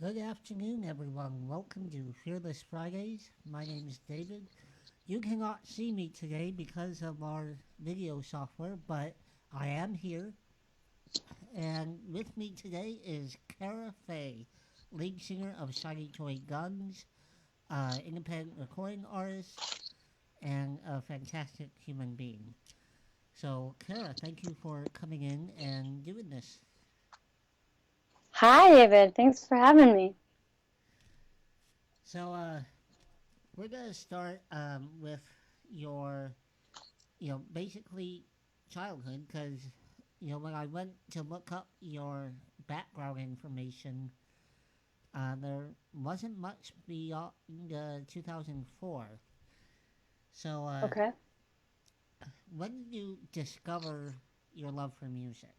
Good afternoon, everyone. Welcome to Fearless Fridays. My name is David. You cannot see me today because of our video software, but I am here. And with me today is Carah Faye, lead singer of Shiny Toy Guns, independent recording artist, and a fantastic human being. So, Carah, thank you for coming in and doing this. Hi, David. Thanks for having me. So, we're gonna start with your, basically childhood, because when I went to look up your background information, there wasn't much beyond 2004. So, Okay. when did you discover your love for music?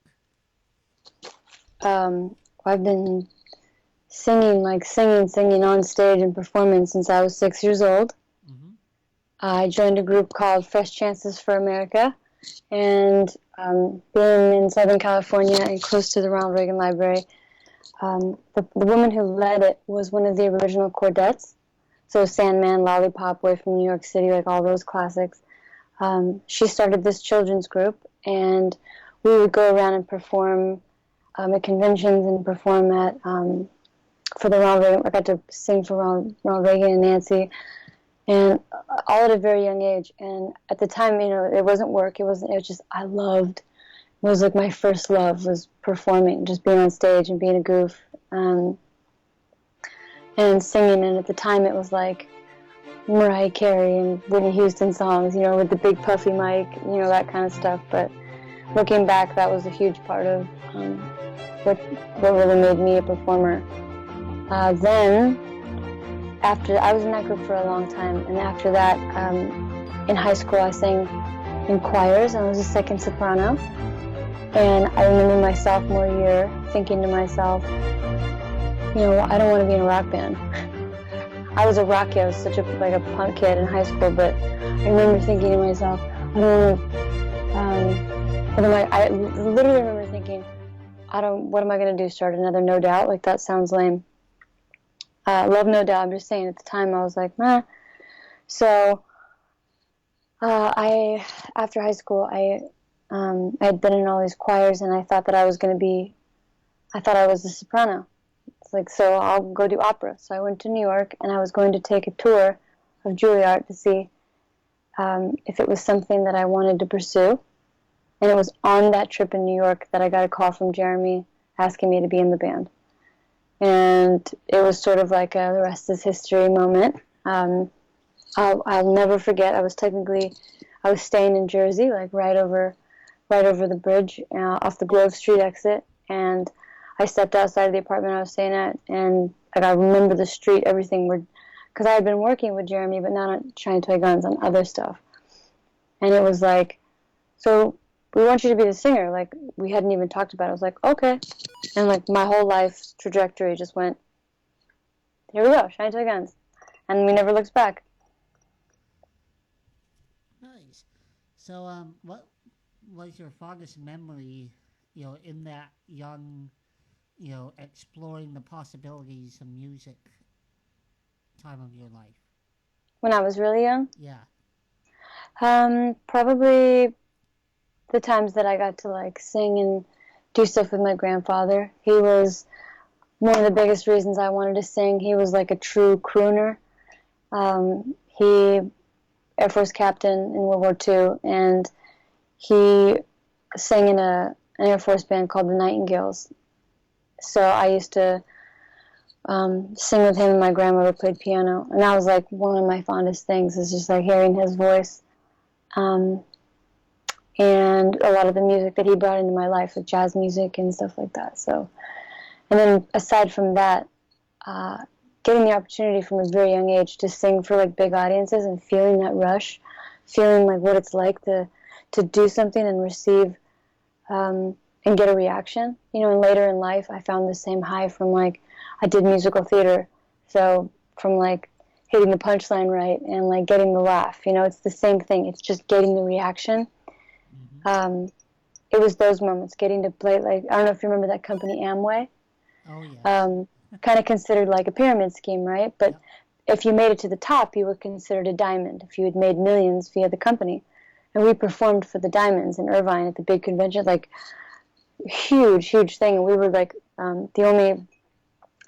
I've been singing on stage and performing since I was 6 years old. Mm-hmm. I joined a group called Fresh Chances for America, and being in Southern California and close to the Ronald Reagan Library, the woman who led it was one of the original Chordettes. So Sandman, Lollipop, Way from New York City, like all those classics. She started this children's group, and we would go around and perform at conventions and perform at for the Ronald Reagan. I got to sing for Ronald Reagan and Nancy, and all at a very young age. And at the time, it wasn't work. It was just I loved. It was like my first love was performing, just being on stage and being a goof and singing. And at the time, it was like Mariah Carey and Whitney Houston songs, with the big puffy mic, that kind of stuff. But looking back, that was a huge part of what really made me a performer. Then, after I was in that group for a long time, and after that, in high school, I sang in choirs. I was a second soprano, and I remember my sophomore year thinking to myself, I don't want to be in a rock band. I was a rock kid. I was such a punk kid in high school, but I remember thinking to myself, I don't want to. I literally remember thinking, what am I going to do? Start another No Doubt? Like, that sounds lame. Love No Doubt. I'm just saying, at the time, I was like, nah. So, after high school, I had been in all these choirs, and I thought that I was a soprano. It's like, so I'll go do opera. So I went to New York, and I was going to take a tour of Juilliard to see if it was something that I wanted to pursue. And it was on that trip in New York that I got a call from Jeremy asking me to be in the band. And it was sort of like the rest is history moment. I'll never forget. I was staying in Jersey, like right over the bridge off the Grove Street exit, and I stepped outside of the apartment I was staying at, and I remember the street, everything, because I had been working with Jeremy, but not on Shiny Toy Guns, on other stuff. And it was like, so we want you to be the singer. Like, we hadn't even talked about it. I was like, okay. And like my whole life trajectory just went, here we go, Shiny Toy Guns. And we never looked back. Nice. So, what was your fondest memory, in that young, exploring the possibilities of music time of your life? When I was really young? Yeah. Probably the times that I got to sing and do stuff with my grandfather. He was one of the biggest reasons I wanted to sing. He was like a true crooner. He Air Force captain in World War II, and he sang in an Air Force band called the Nightingales. So I used to sing with him, and my grandmother played piano, and that was like one of my fondest things, is just like hearing his voice. And a lot of the music that he brought into my life, like jazz music and stuff like that. So, and then aside from that, getting the opportunity from a very young age to sing for big audiences and feeling that rush, feeling like what it's like to do something and receive and get a reaction. And later in life, I found the same high from I did musical theater, so from hitting the punchline right and getting the laugh. It's the same thing. It's just getting the reaction. Mm-hmm. It was those moments, getting to play, I don't know if you remember that company, Amway. Oh, yes. kind of considered like a pyramid scheme, right? But if you made it to the top, you were considered a diamond if you had made millions via the company. And we performed for the Diamonds in Irvine at the big convention, like huge, huge thing. And we were like the only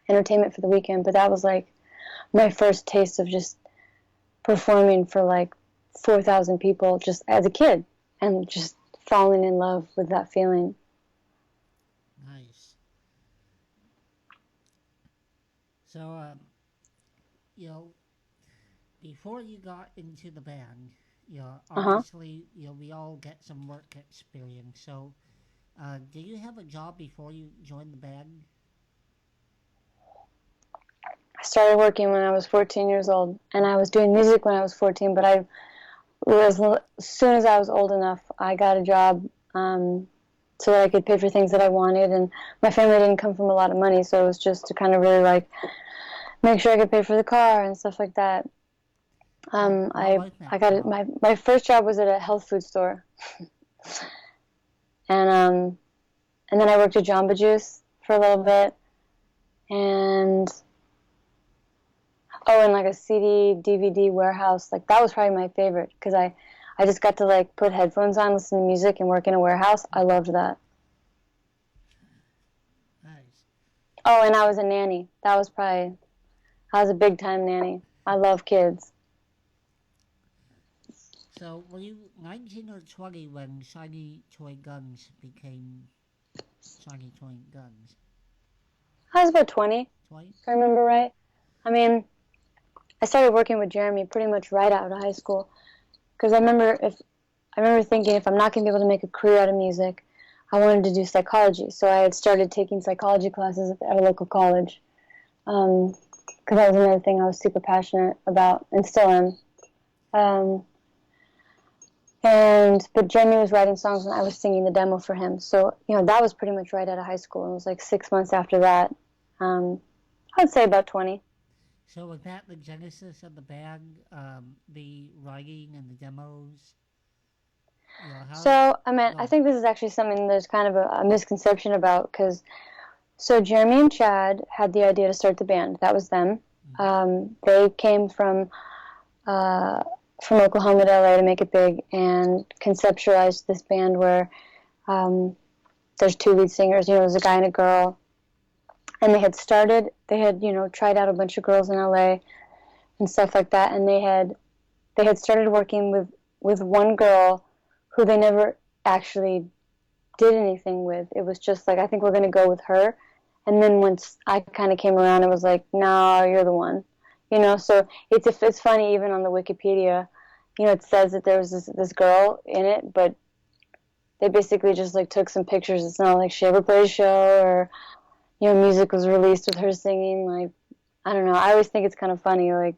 entertainment for the weekend. But that was like my first taste of just performing for like 4,000 people just as a kid and just falling in love with that feeling. Nice. So, before you got into the band, obviously, we all get some work experience. So, did you have a job before you joined the band? I started working when I was 14 years old, and I was doing music when I was 14, but as soon as I was old enough, I got a job so that I could pay for things that I wanted, and my family didn't come from a lot of money, so it was just to kind of really like make sure I could pay for the car and stuff like that. I got it. My first job was at a health food store, and then I worked at Jamba Juice for a little bit, and in like a CD DVD warehouse. Like that was probably my favorite because I just got to like put headphones on, listen to music, and work in a warehouse. I loved that. Nice. Oh, and I was a nanny. I was a big time nanny. I love kids. So, were you 19 or 20 when Shiny Toy Guns became Shiny Toy Guns? I was about 20. 20? If I remember right. I mean, I started working with Jeremy pretty much right out of high school because I remember thinking if I'm not going to be able to make a career out of music, I wanted to do psychology. So I had started taking psychology classes at a local college because that was another thing I was super passionate about and still am. But Jeremy was writing songs and I was singing the demo for him. So, that was pretty much right out of high school. And it was like 6 months after that. I'd say about 20. So was that the genesis of the band, the writing and the demos? I think this is actually something there's kind of a misconception about so Jeremy and Chad had the idea to start the band. That was them. Mm-hmm. They came from Oklahoma to LA to make it big and conceptualized this band where there's two lead singers. There's a guy and a girl. And they had tried out a bunch of girls in LA and stuff like that. And they had started working with one girl who they never actually did anything with. It was just like, I think we're going to go with her. And then once I kind of came around, it was like, no, you're the one. So it's funny, even on the Wikipedia, it says that there was this girl in it, but they basically just like took some pictures. It's not like she ever played a show or, music was released with her singing. Like, I don't know. I always think it's kind of funny, like,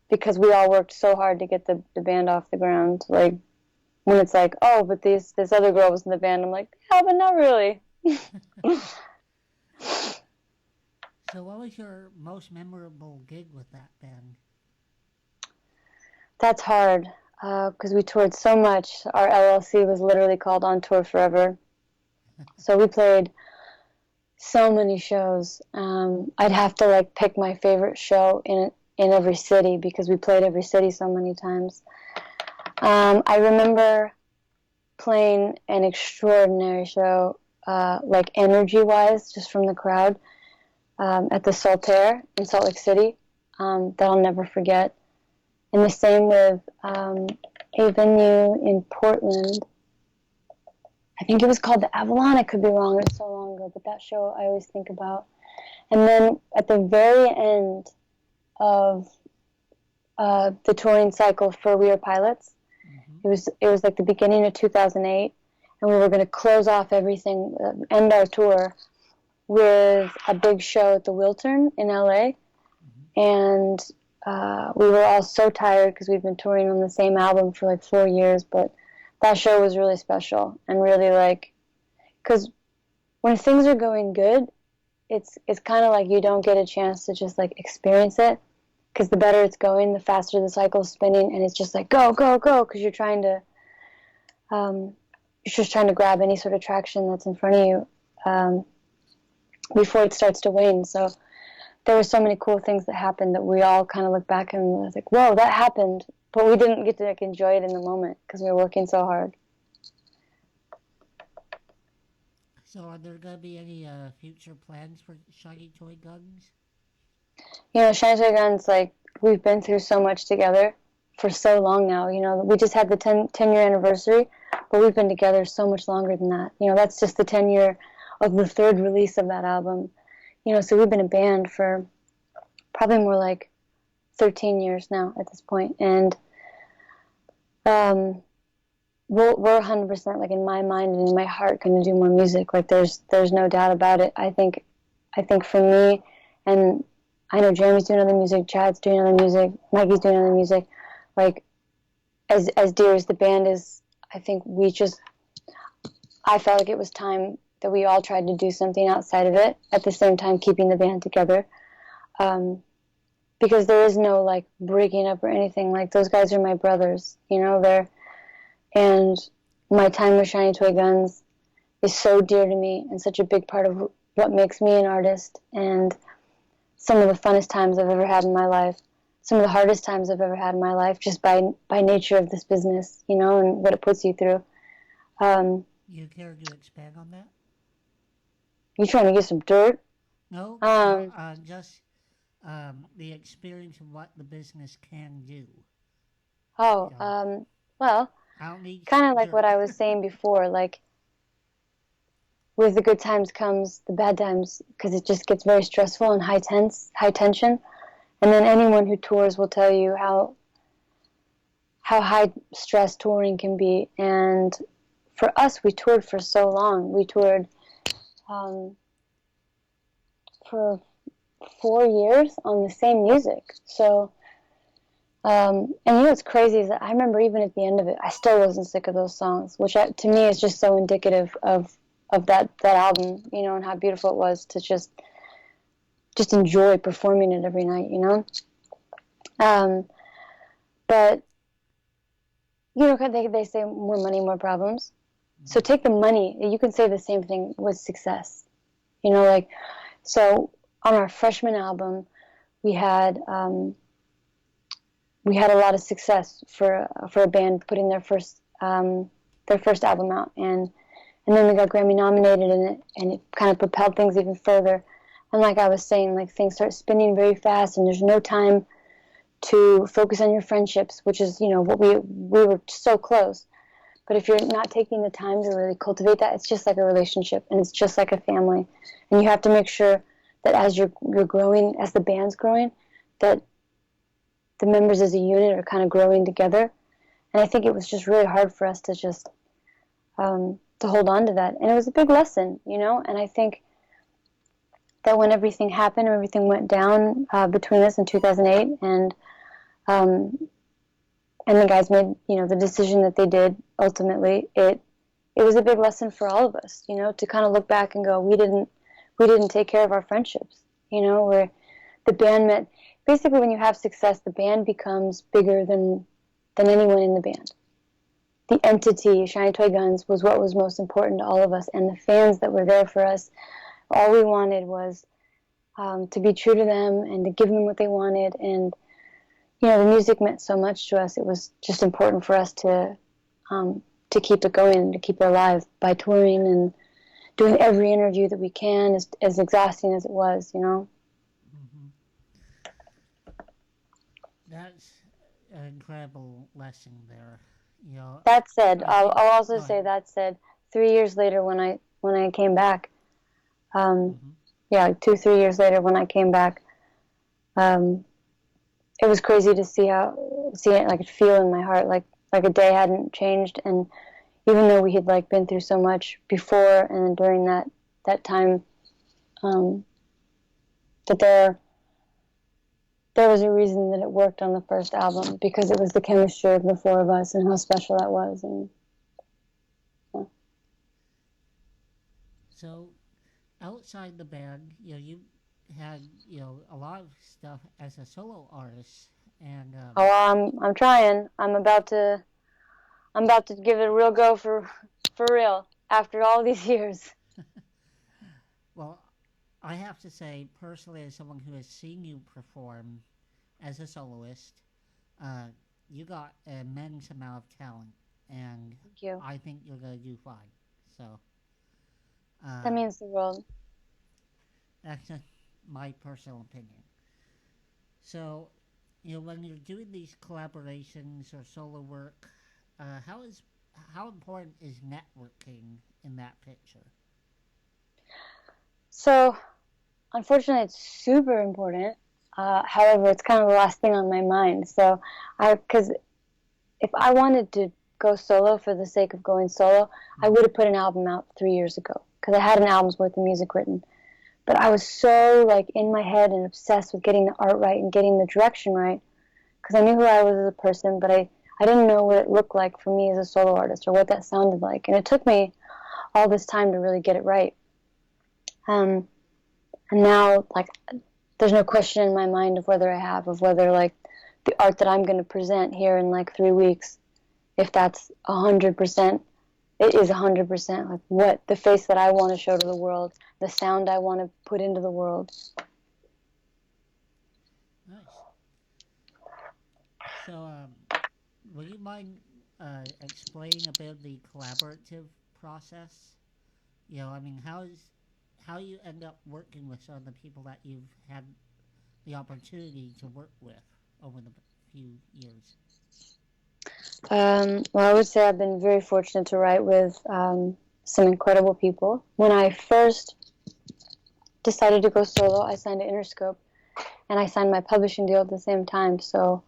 because we all worked so hard to get the band off the ground. Like, when it's like, oh, but this other girl was in the band, I'm like, yeah, but not really. So what was your most memorable gig with that band? That's hard, because we toured so much. Our LLC was literally called On Tour Forever. So we played so many shows. I'd have to like pick my favorite show in every city because we played every city so many times. I remember playing an extraordinary show, like energy-wise, just from the crowd, at the Soltaire in Salt Lake City, that I'll never forget. And the same with a venue in Portland. I think it was called the Avalon. I could be wrong. It's so long ago, but that show I always think about. And then at the very end of the touring cycle for We Are Pilots, it was like the beginning of 2008, and we were going to close off everything, end our tour with a big show at the Wiltern in LA. And we were all so tired because we'd been touring on the same album for like 4 years, but that show was really special and really like, because when things are going good, it's kind of like you don't get a chance to just like experience it, because the better it's going, the faster the cycle's spinning, and it's just like go, go, go, because you're just trying to grab any sort of traction that's in front of you. before it starts to wane. So there were so many cool things that happened that we all kind of look back and was like, whoa, that happened. But we didn't get to like enjoy it in the moment because we were working so hard. So, are there going to be any future plans for Shiny Toy Guns? You know, Shine Toy Guns, like, we've been through so much together for so long now. You know, we just had the 10-year anniversary, but we've been together so much longer than that. You know, that's just the 10-year of the third release of that album. You know, so we've been a band for probably more like 13 years now at this point. And we're 100%, like, in my mind and in my heart, going to do more music. Like, there's no doubt about it. I think for me, and I know Jeremy's doing other music, Chad's doing other music, Mikey's doing other music. Like, as dear as the band is, I think I felt like it was time that we all tried to do something outside of it, at the same time keeping the band together. Because there is no, like, breaking up or anything. Like, those guys are my brothers, you know, and my time with Shiny Toy Guns is so dear to me and such a big part of what makes me an artist, and some of the funnest times I've ever had in my life, some of the hardest times I've ever had in my life, just by nature of this business, you know, and what it puts you through. You care to expand on that? You trying to get some dirt? No, just the experience of what the business can do. Oh, So, well, I don't need kind of like dirt. what I was saying before, like, with the good times comes the bad times, because it just gets very stressful and high tension. And then anyone who tours will tell you how high stress touring can be. And for us, we toured for so long. We toured for 4 years on the same music. So, and you know what's crazy is that I remember even at the end of it, I still wasn't sick of those songs, which to me is just so indicative of that album, you know, and how beautiful it was to just enjoy performing it every night, you know. But you know, they say more money, more problems. So take the money. You can say the same thing with success. You know, like, so on our freshman album, we had a lot of success for a band putting their first album out, and then we got Grammy nominated, and it kind of propelled things even further. And like I was saying, like, things start spinning very fast, and there's no time to focus on your friendships, which is, you know, what we were so close. But if you're not taking the time to really cultivate that, it's just like a relationship, and it's just like a family. And you have to make sure that as you're growing, as the band's growing, that the members as a unit are kind of growing together. And I think it was just really hard for us to just to hold on to that. And it was a big lesson, you know. And I think that when everything happened, everything went down between us in 2008, and the guys made, you know, the decision that they did. Ultimately, it was a big lesson for all of us, you know, to kind of look back and go, we didn't take care of our friendships, you know, where the band met. Basically, when you have success, the band becomes bigger than anyone in the band. The entity, Shiny Toy Guns, was what was most important to all of us, and the fans that were there for us. All we wanted was to be true to them and to give them what they wanted. And, you know, the music meant so much to us. It was just important for us to keep it going, to keep it alive by touring and doing every interview that we can, as exhausting as it was, you know. Mm-hmm. That's an incredible lesson there. You know, That said, I think. I'll also Go say, ahead. that said, 3 years later when I came back, Mm-hmm. yeah, 2-3 years later when I came back, it was crazy to see it, like, feel in my heart, like a day hadn't changed. And even though we had, like, been through so much before and during that time, that there was a reason that it worked on the first album, because it was the chemistry of the four of us and how special that was. And yeah. So, outside the band, you know, you had, you know, a lot of stuff as a solo artist, and I'm trying. I'm about to give it a real go for real after all these years. well, I have to say, personally, as someone who has seen you perform as a soloist, uh, you got an immense amount of talent, and Thank you. I think you're gonna do fine. So That uh, means the world. that's just my personal opinion. So, when you're doing these collaborations or solo work, uh, how is how important is networking in that picture? So, unfortunately, it's super important. However, it's kind of the last thing on my mind. So, because if I wanted to go solo for the sake of going solo, I would have put an album out 3 years ago because I had an album's worth of music written. But I was so like in my head and obsessed with getting the art right and getting the direction right because I knew who I was as a person, but I didn't know what it looked like for me as a solo artist or what that sounded like. And it took me all this time to really get it right. Um, and now, like, there's no question in my mind of whether like the art that I'm going to present here in like 3 weeks, if that's 100%, it is 100% like what the face that I want to show to the world, the sound I want to put into the world. Nice. So, would you mind explaining a bit of the collaborative process? I mean, how you end up working with some of the people that you've had the opportunity to work with over the few years? Well, I would say I've been very fortunate to write with some incredible people. When I first decided to go solo, I signed to Interscope, and I signed my publishing deal at the same time. So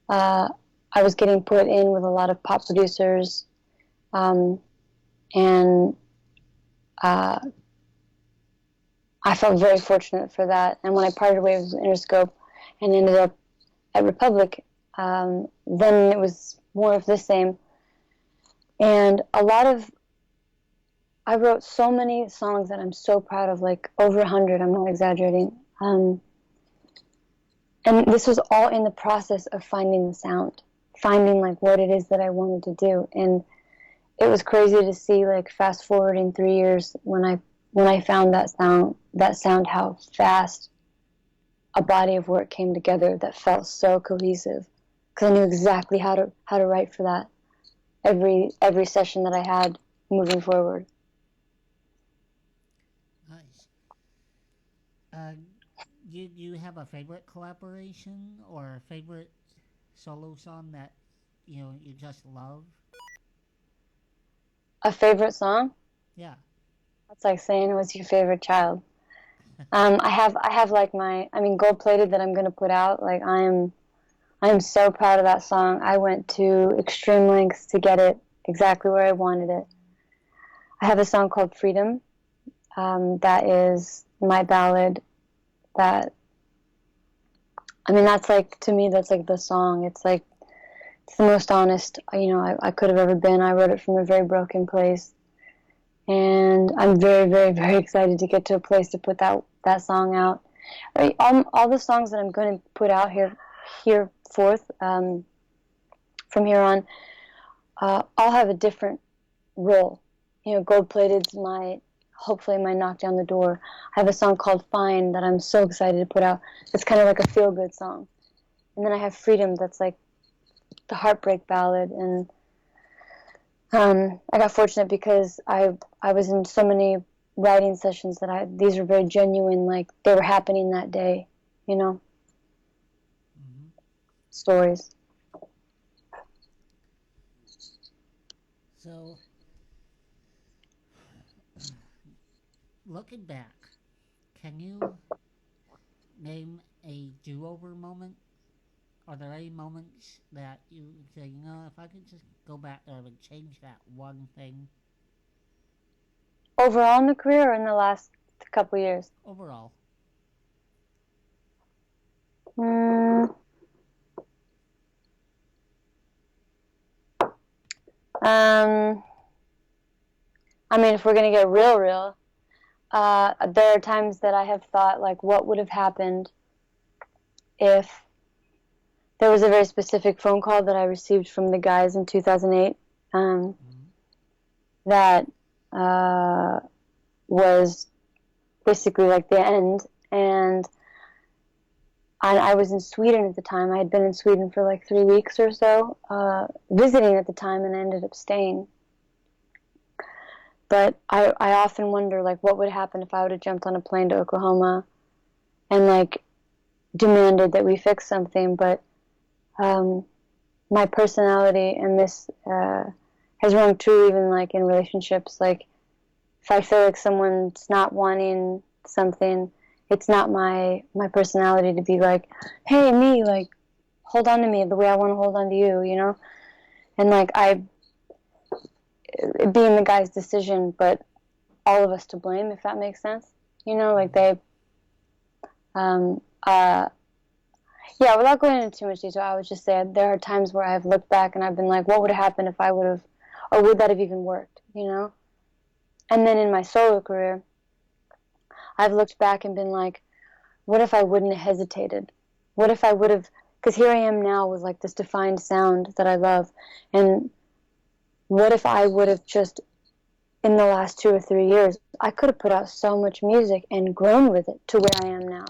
uh, I was getting put in with a lot of pop producers, and uh, I felt very fortunate for that. And when I parted ways with Interscope and ended up at Republic, then it was more of the same. And I wrote so many songs that I'm so proud of, like over 100, I'm not exaggerating. And this was all in the process of finding the sound, finding like what it is that I wanted to do. And it was crazy to see, like, fast forwarding 3 years when I found that sound, how fast a body of work came together that felt so cohesive. Because I knew exactly how to write for that every session that I had moving forward. Nice. Uh, you have a favorite collaboration or a favorite solo song that you just love? A favorite song? Yeah. That's like saying what's your favorite child. I have like gold plated that I'm gonna put out. Like I am so proud of that song. I went to extreme lengths to get it exactly where I wanted it. I have a song called Freedom. That is my ballad. That that's like, to me, that's like the song. It's like it's the most honest I could have ever been. I wrote it from a very broken place, and I'm very, very, very excited to get to a place to put that song out. All the songs that I'm going to put out here forth from here on, all have a different role. Gold Plated's hopefully my knock down the door. I have a song called Fine that I'm so excited to put out. It's kind of like a feel good song. And then I have Freedom, that's like the heartbreak ballad. And I got fortunate because I was in so many writing sessions that these were very genuine, like they were happening that day, Mm-hmm. stories. So, looking back, can you name a do-over moment? Are there any moments that you say, if I could just go back there, I would change that one thing? Overall in the career or in the last couple years? Overall. Mm, if we're going to get real, there are times that I have thought, like, what would have happened if there was a very specific phone call that I received from the guys in 2008 that was basically like the end. And I was in Sweden at the time. I had been in Sweden for like 3 weeks or so, visiting at the time, and I ended up staying. But I often wonder, like, what would happen if I would have jumped on a plane to Oklahoma and, like, demanded that we fix something. But my personality, and this has rung true even, like, in relationships. Like, if I feel like someone's not wanting something, it's not my personality to be like, hey, me, like, hold on to me the way I want to hold on to you, you know? And, like, it being the guy's decision, but all of us to blame, if that makes sense. You know, like um, uh, yeah, without going into too much detail, I would just say there are times where I've looked back and I've been like, what would have happened if I would have, or would that have even worked, you know? And then in my solo career, I've looked back and been like, what if I wouldn't have hesitated? What if I would have, because here I am now with like this defined sound that I love, and what if I would have just, in the last 2 or 3 years, I could have put out so much music and grown with it to where I am now.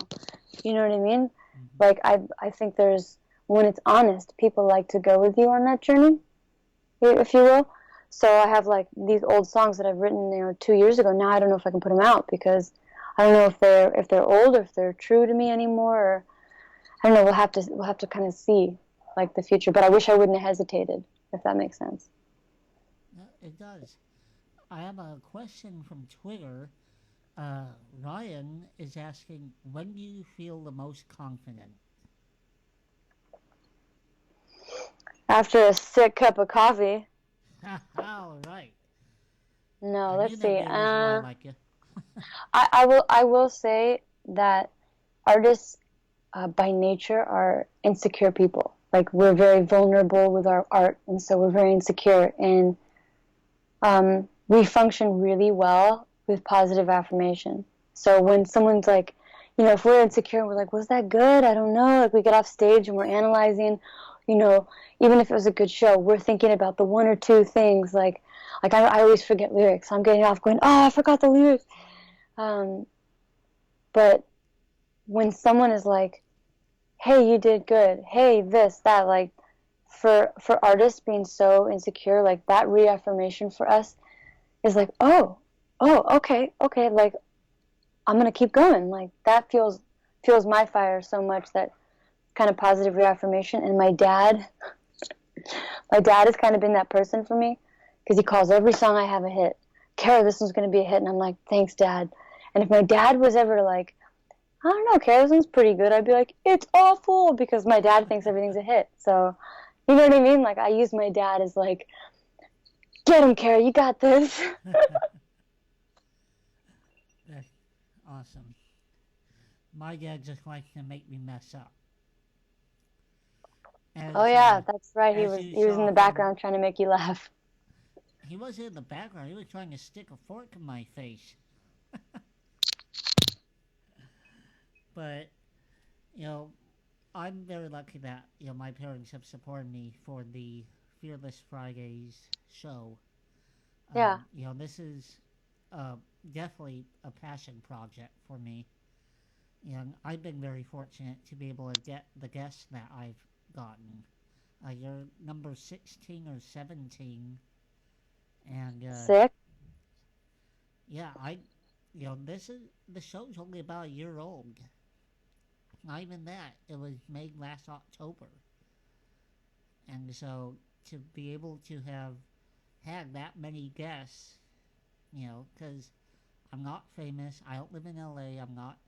You know what I mean? Mm-hmm. Like, I think there's, when it's honest, people like to go with you on that journey, if you will. So I have like these old songs that I've written, 2 years ago. Now I don't know if I can put them out because I don't know if they're old or if they're true to me anymore. Or I don't know. We'll have to kind of see like the future. But I wish I wouldn't have hesitated, if that makes sense. Yeah, it does. I have a question from Twitter. Uh, Ryan is asking, when do you feel the most confident? After a sick cup of coffee. All right. No, I knew let's there'd see. be a reason why I like you. I will say that artists by nature are insecure people. Like, we're very vulnerable with our art, and so we're very insecure. And we function really well with positive affirmation. So when someone's like, if we're insecure and we're like, was that good? I don't know. Like, we get off stage and we're analyzing, you know, even if it was a good show, we're thinking about the one or two things. Like I always forget lyrics. I'm getting off going, oh, I forgot the lyrics. Um, but when someone is like, hey, you did good. Hey, this, that, like, for artists being so insecure, like, that reaffirmation for us is like, okay, like, I'm gonna keep going. Like, that fuels my fire so much, that kind of positive reaffirmation. And my dad has kind of been that person for me, because he calls every song I have a hit. Carah, this one's gonna be a hit, and I'm like, thanks, Dad. And if my dad was ever like, I don't know, Carah, this one's pretty good, I'd be like, it's awful, because my dad thinks everything's a hit. So, you know what I mean? Like, I use my dad as like, get him, Carah, you got this. That's awesome. My dad just likes to make me mess up. Oh As yeah, that's right. He as was you he was in saw the from, background trying to make you laugh. he wasn't in the background. He was trying to stick a fork in my face. But you know, I'm very lucky that my parents have supported me for the Fearless Fridays show. Yeah. This is uh, definitely a passion project for me. I've been very fortunate to be able to get the guests that I've gotten. You're number 16 or 17, and Sick. yeah, this is the show's only about a year old. Not even that. It was made last October, and so to be able to have had that many guests, because I'm not famous. I don't live in LA. I'm not,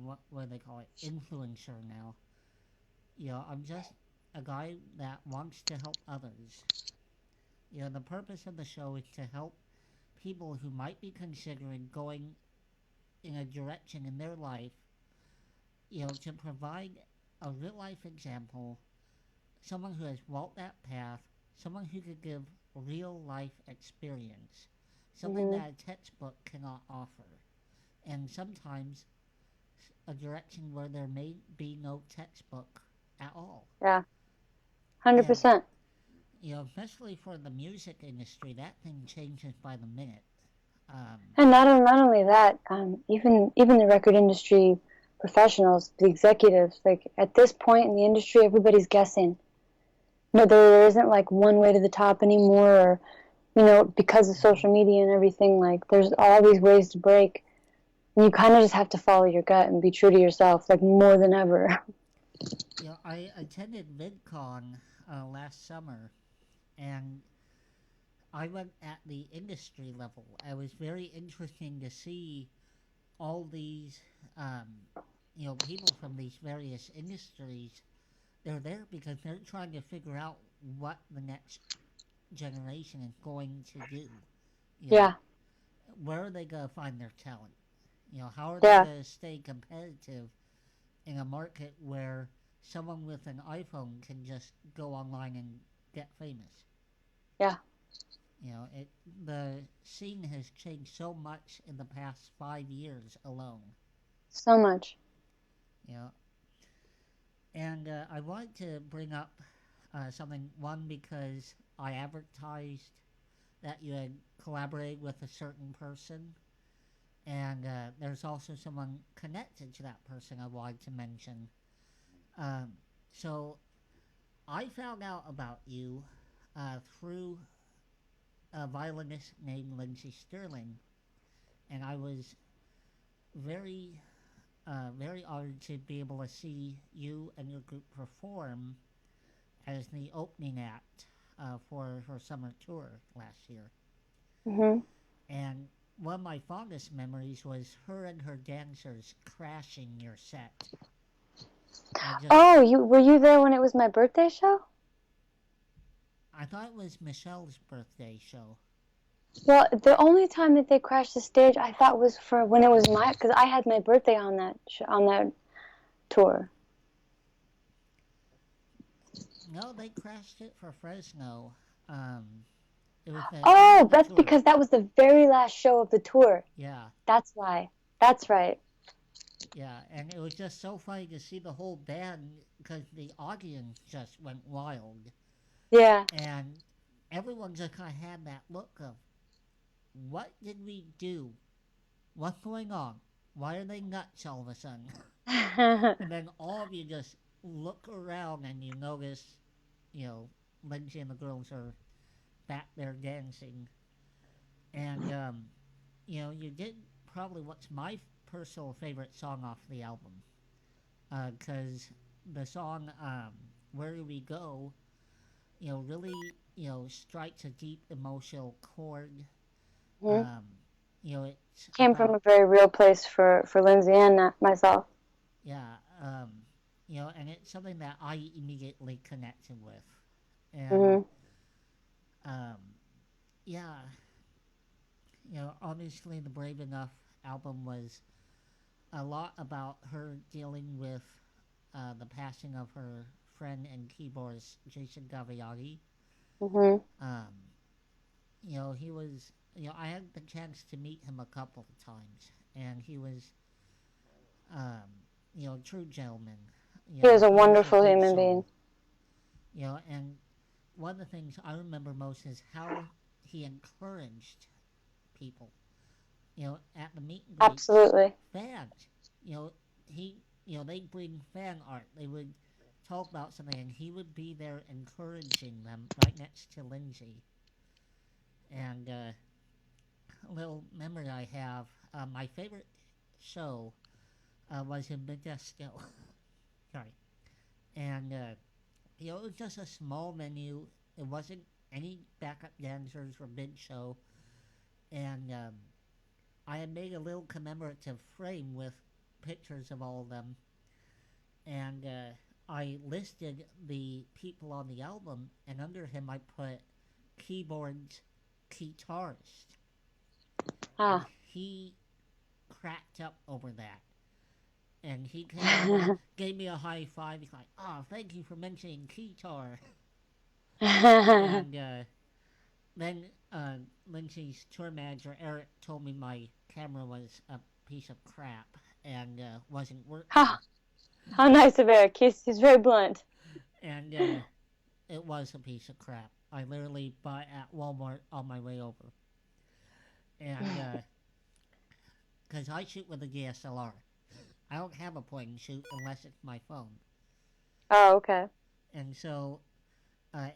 what do they call it? Influencer now. I'm just a guy that wants to help others. The purpose of the show is to help people who might be considering going in a direction in their life, to provide a real life example, someone who has walked that path, someone who could give real life experience, something Mhm. that a textbook cannot offer, and sometimes a direction where there may be no textbook at all. Yeah. hundred And, percent. especially for the music industry, that thing changes by the minute. Um, And not only that, even the record industry professionals, the executives, like at this point in the industry, everybody's guessing. No, there isn't like one way to the top anymore, or because of mhm. social media and everything. Like there's all these ways to break, and you kind of just have to follow your gut and be true to yourself, like more than ever. I attended VidCon last summer, and I went at the industry level. It was very interesting to see all these, um, people from these various industries. They're there because they're trying to figure out what the next generation is going to do. You know, Yeah, where are they going to find their talent? How are they yeah, going to stay competitive in a market where someone with an iPhone can just go online and get famous? yeah, The scene has changed so much in the past 5 years alone. so much. You know, and I wanted to bring up something. One, because I advertised that you had collaborated with a certain person, and there's also someone connected to that person I wanted to mention. Um, so I found out about you through a violinist named Lindsey Sterling, and I was very, very honored to be able to see you and your group perform as the opening act for her summer tour last year. Hmm. And one of my fondest memories was her and her dancers crashing your set. I just, Oh, you were you there when it was my birthday show? I thought it was Michelle's birthday show. Well, the only time that they crashed the stage, I thought was for when it was because I had my birthday on that tour. No, they crashed it for Fresno. Um, it was the end Oh, of the that's tour. because that was the very last show of the tour. Yeah, That's why. That's right. yeah, and it was just so funny to see the whole band because the audience just went wild, Yeah. and everyone just kind of had that look of, what did we do? What's going on? Why are they nuts all of a sudden? And then all of you just look around and you notice, you know, Lindsay and the girls are back there dancing. And, you did probably what's my personal favorite song off the album. Because the song, Where Do We Go, really, strikes a deep emotional chord. Mhm. Um, it's Came from about, a very real place for Lindsay and myself. yeah, and it's something that I immediately connected with. And, Hmm. um, yeah, obviously the Brave Enough album was a lot about her dealing with the passing of her friend and keyboardist Jason Gaviati. Hmm. Um, he was, I had the chance to meet him a couple of times, and he was, um, a true gentleman, He was a wonderful, wonderful good human being. soul, and one of the things I remember most is how he encouraged people, at the meet and greets, Absolutely. fans, you know, he, they bring fan art. They would talk about something, and he would be there encouraging them right next to Lindsay. And a little memory I have, my favorite show was in Modesto. Sorry. And, it was just a small venue. It wasn't any backup dancers or mid show. And I had made a little commemorative frame with pictures of all of them. And I listed the people on the album, and under him I put keyboards guitarist. And Ah. he cracked up over that. And he came over, gave me a high five. He's like, "Oh, thank you for mentioning guitar." And then Lindsay's tour manager Eric told me my camera was a piece of crap and wasn't how, working. how nice of Eric. He's very blunt. And it was a piece of crap. I literally bought it at Walmart on my way over. and because I shoot with a DSLR, I don't have a point and shoot unless it's my phone. Oh, okay. And so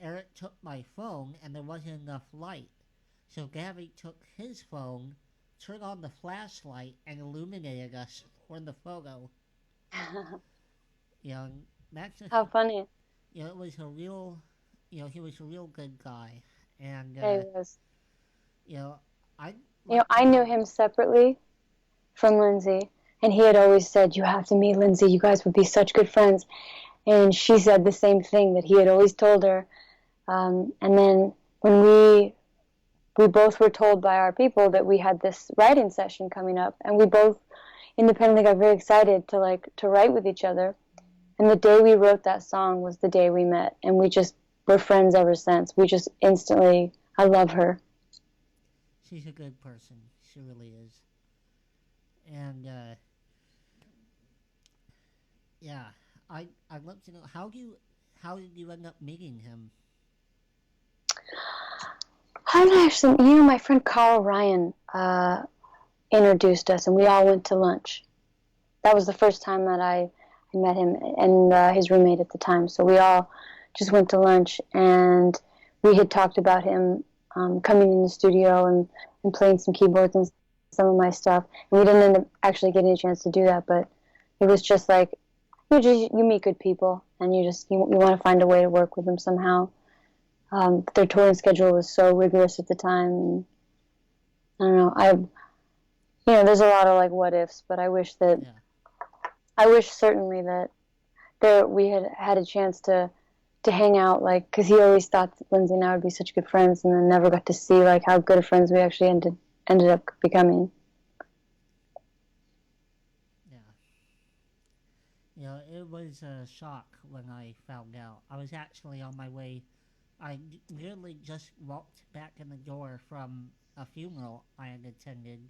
Eric took my phone, and there wasn't enough light. So Gabby took his phone, turned on the flashlight, and illuminated us for the photo. You know, that's just, How funny. it was a real, he was a real good guy. And, Yeah, he was. you know, I like I to knew think, him separately from Lindsay, and he had always said, "You have to meet Lindsay. You guys would be such good friends." And she said the same thing that he had always told her. And then when we both were told by our people that we had this writing session coming up, and we both independently got very excited to write with each other. And the day we wrote that song was the day we met, and we just were friends ever since. We just instantly, I love her. she's a good person. She really is. And, yeah, I'd love to know, how did you end up meeting him? I'm actually, my friend Carl Ryan introduced us, and we all went to lunch. That was the first time that I met him and his roommate at the time. So we all just went to lunch, and we had talked about him coming in the studio and playing some keyboards and some of my stuff. And we didn't end up actually getting a chance to do that, but it was just like you meet good people, and you want to find a way to work with them somehow. Their touring schedule was so rigorous at the time, and I don't know. There's a lot of like what ifs, but I wish certainly that we had a chance to hang out, like, because he always thought that Lindsay and I would be such good friends, and then never got to see like how good of friends we actually ended up becoming. Yeah. It was a shock when I found out. I was actually on my way. I literally just walked back in the door from a funeral I had attended,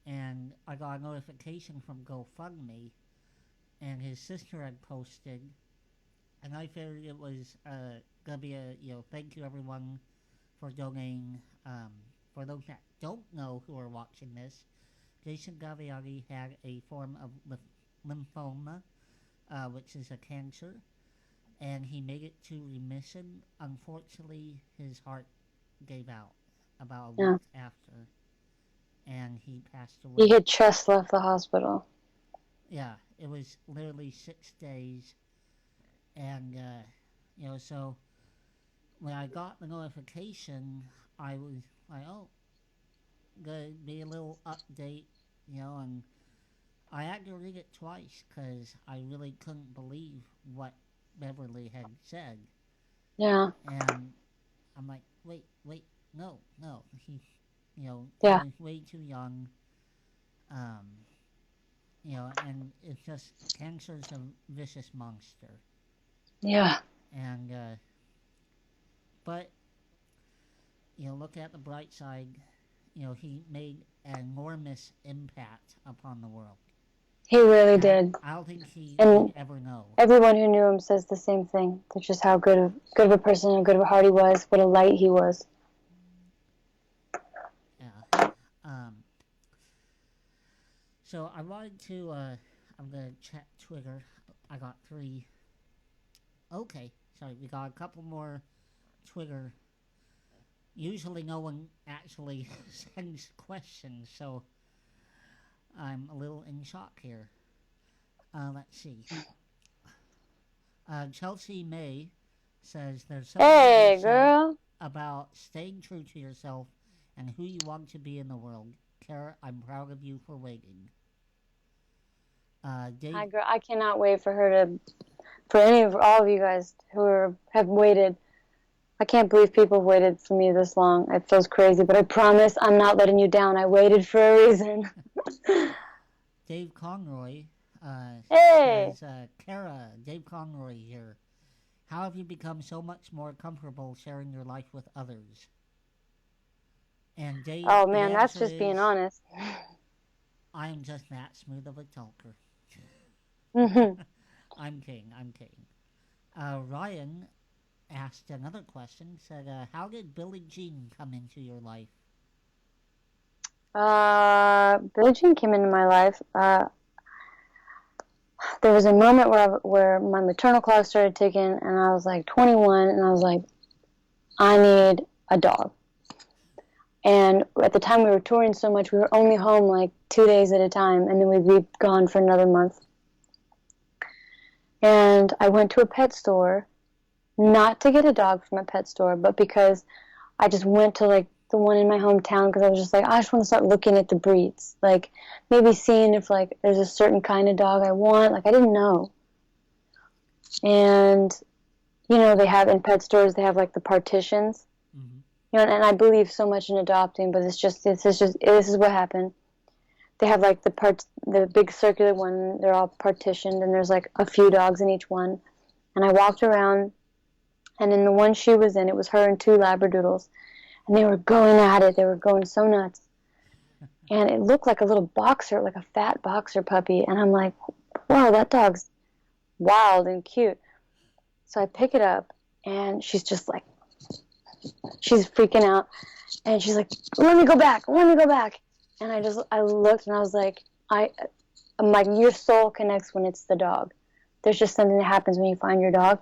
and I got a notification from GoFundMe, and his sister had posted, and I figured it was gonna be thank you everyone for donating. For those that don't know who are watching this, Jason Gaviani had a form of lymphoma, which is a cancer, and he made it to remission. Unfortunately, his heart gave out about a Yeah, week after, and he passed he away. had just left the hospital. Yeah, it was literally 6 days, and so when I got the notification, I was like, oh, gonna be a little update, and I had to read it twice because I really couldn't believe what Beverly had said. Yeah, And I'm like, wait, no, he yeah, was way too young. Um, and it's just cancer's a vicious monster. yeah, And but look at the bright side. He made an enormous impact upon the world. he really And did. I don't think he would And ever know. everyone who knew him says the same thing. That's just how good of a person and good of a heart he was. What a light he was. Yeah. Um, so I wanted to. I'm gonna check Twitter. I got 3. Okay, sorry, we got a couple more Twitter. Usually, no one actually sends questions, so I'm a little in shock here. Let's see. Chelsea May says there's something to be Hey, said girl. about staying true to yourself and who you want to be in the world. Carah, I'm proud of you for waiting. Dave, Hi, girl. I cannot wait for any of all of you guys have waited. I can't believe people have waited for me this long. It feels crazy, but I promise I'm not letting you down. I waited for a reason. Dave Conroy Hey. says, Carah, Dave Conroy here. How have you become so much more comfortable sharing your life with others? And Dave, Oh the man, that's answer just being is, honest. I am just that smooth of a talker. Mhm. I'm kidding, I'm kidding. Ryan asked another question, said, how did Billie Jean come into your life? Billie Jean came into my life. There was a moment where my maternal clock started ticking, and I was like 21, and I was like, I need a dog. And at the time we were touring so much, we were only home like 2 days at a time, and then we'd be gone for another month. And I went to a pet store, not to get a dog from a pet store, but because I just went to like the one in my hometown because I was just like, I just want to start looking at the breeds, like maybe seeing if like there's a certain kind of dog I want. Like I didn't know. And you know, they have in pet stores, they have like the partitions. Mm-hmm. You know, and I believe so much in adopting, but this is what happened. They have like the big circular one. They're all partitioned, and there's like a few dogs in each one. And I walked around, and in the one she was in, it was her and 2 Labradoodles, and they were going at it. They were going so nuts, and it looked like a little boxer, like a fat boxer puppy. And I'm like, wow, that dog's wild and cute. So I pick it up, and she's just like, she's freaking out, and she's like, let me go back. And I looked, and I was like, I'm like, your soul connects when it's the dog. There's just something that happens when you find your dog.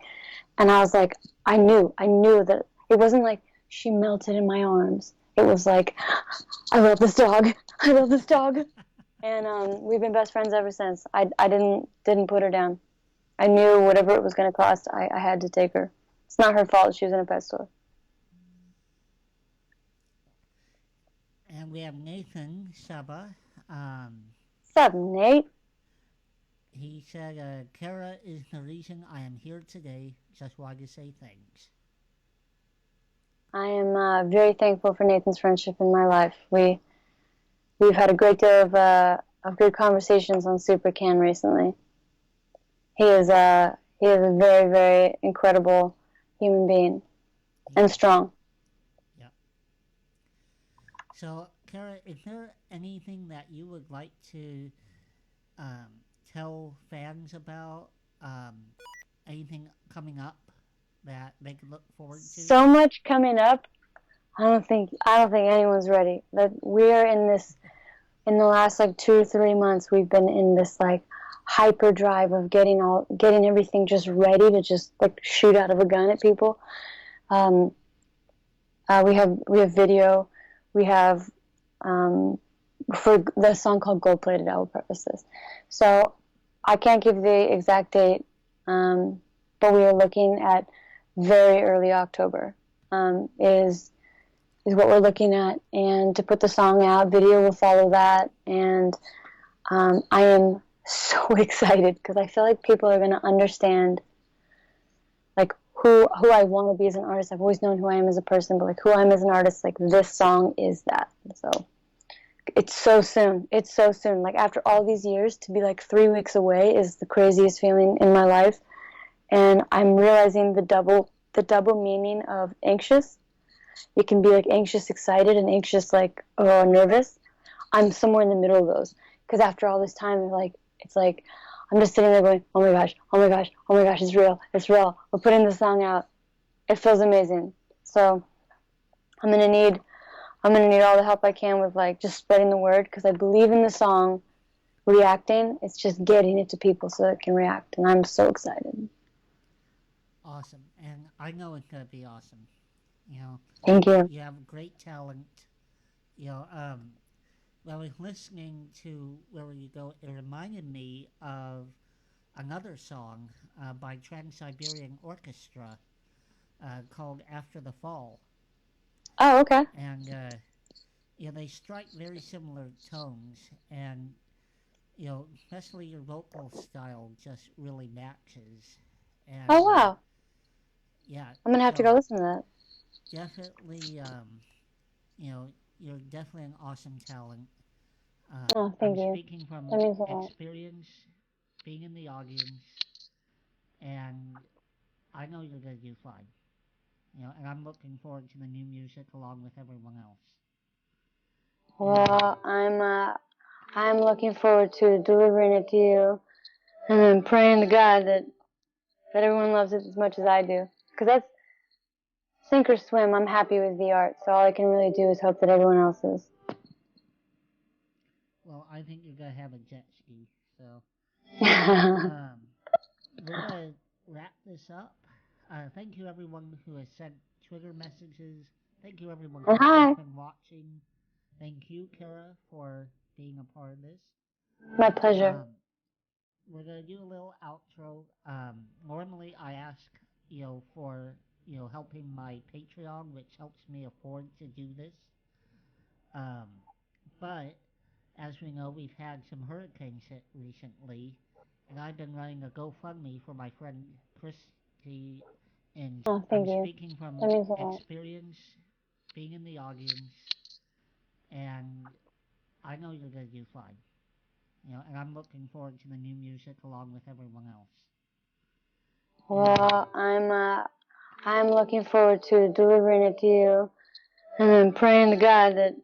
And I was like, I knew that it wasn't like she melted in my arms. It was like, I love this dog. And we've been best friends ever since. I didn't put her down. I knew whatever it was going to cost, I had to take her. It's not her fault she was in a pet store. And we have Nathan Saba. What's up, Nate? He said, Carah is the reason I am here today. Just wanted to say thanks. I am very thankful for Nathan's friendship in my life. We've had a great deal of good conversations on SuperCan recently. He is a very, very incredible human being and strong. Yeah. So, Carah, is there anything that you would like to tell fans about? Anything coming up that they could look forward to? So much coming up. I don't think anyone's ready. That we are in the last like 2 or 3 months, we've been in this like hyperdrive of getting everything just ready to just like shoot out of a gun at people. We have video. We have for the song called Gold Plated. I will preface this. So I can't give the exact date, but we are looking at very early October. Is what we're looking at, and to put the song out, video will follow that, and I am so excited because I feel like people are going to understand like who I want to be as an artist. I've always known who I am as a person, but like who I am as an artist, like this song is that. So it's so soon. Like after all these years, to be like 3 weeks away is the craziest feeling in my life, and I'm realizing the double meaning of anxious. You can be like anxious, excited, and anxious, like, oh, nervous. I'm somewhere in the middle of those. Because after all this time, it's like, I'm just sitting there going, oh my gosh, it's real. We're putting the song out. It feels amazing. So I'm gonna need all the help I can with like just spreading the word, because I believe in the song reacting. It's just getting it to people so it can react, and I'm so excited. Awesome, and I know it's gonna be awesome. You know, thank you. You have great talent. You know, when I was listening to Where Will You Go, it reminded me of another song by Trans-Siberian Orchestra called After the Fall. Oh, okay. And, you know, they strike very similar tones, and, you know, especially your vocal style just really matches. And, oh, wow. Yeah. I'm going to have to go listen to that. Definitely, you know, you're definitely an awesome talent. Oh, thank you. Speaking from experience, being in the audience, and I know you're going to do fine. You know, and I'm looking forward to the new music along with everyone else. Well, I'm looking forward to delivering it to you, and I'm praying to God that everyone loves it as much as I do. Because that's sink or swim. I'm happy with the art, so all I can really do is hope that everyone else is. Well, I think you're gonna have a jet ski. So um, we're gonna wrap this up. Thank you everyone who has sent Twitter messages. Thank you everyone who Hi. has been watching. Thank you, Carah, for being a part of this. My pleasure. We're gonna do a little outro. Normally I ask, for helping my Patreon, which helps me afford to do this. But as we know, we've had some hurricanes hit recently, and I've been running a GoFundMe for my friend Christy, and Oh, I'm thank you. speaking from That means a lot. experience being in the audience, and I know you're gonna do fine. And I'm looking forward to the new music along with everyone else. Well, I'm looking forward to delivering it to you, and I'm praying to God that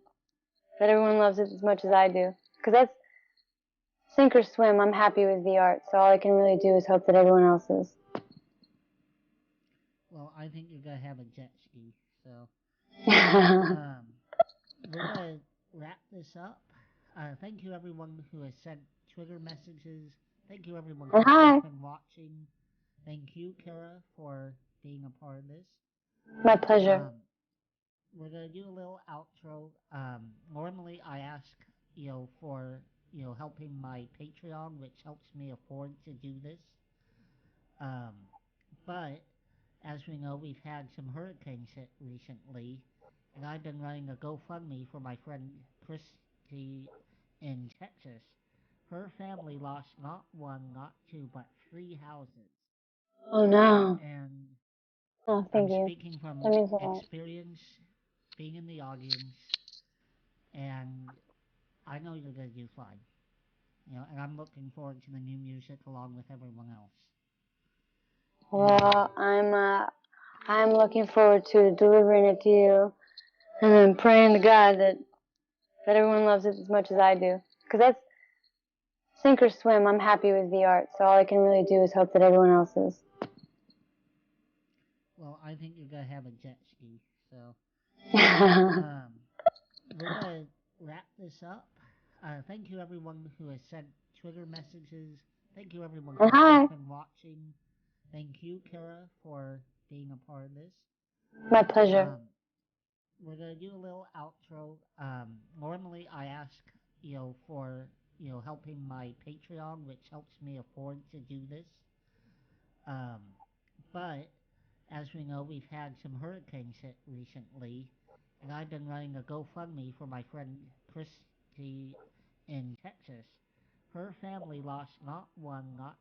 everyone loves it as much as I do. Because that's sink or swim. I'm happy with the art, so all I can really do is hope that everyone else is. Well, I think you're gonna have a jet ski. So we're gonna wrap this up. Thank you everyone who has sent Twitter messages. Thank you everyone who Hi. has been watching. Thank you, Carah, for being a part of this. My pleasure. We're gonna do a little outro. Normally I ask, for helping my Patreon, which helps me afford to do this. But as we know, we've had some hurricanes hit recently, and I've been running a GoFundMe for my friend Christy in Texas. Her family lost not one, not two, but three houses. Oh no. And Oh, I'm thank you. speaking from That means a lot. experience being in the audience, and I know you're gonna do fine. And I'm looking forward to the new music along with everyone else. Well, I'm looking forward to delivering it to you, and I'm praying to God that everyone loves it as much as I do. Because that's sink or swim. I'm happy with the art, so all I can really do is hope that everyone else is. Well, I think you're gonna have a jet ski. So we're gonna wrap this up. Thank you everyone who has sent Twitter messages. Thank you everyone who Hi. has been watching. Thank you, Carah, for being a part of this. My pleasure. We're gonna do a little outro. Normally I ask, for helping my Patreon, which helps me afford to do this. But as we know, we've had some hurricanes hit recently, and I've been running a GoFundMe for my friend Christy in Texas. Her family lost not one, not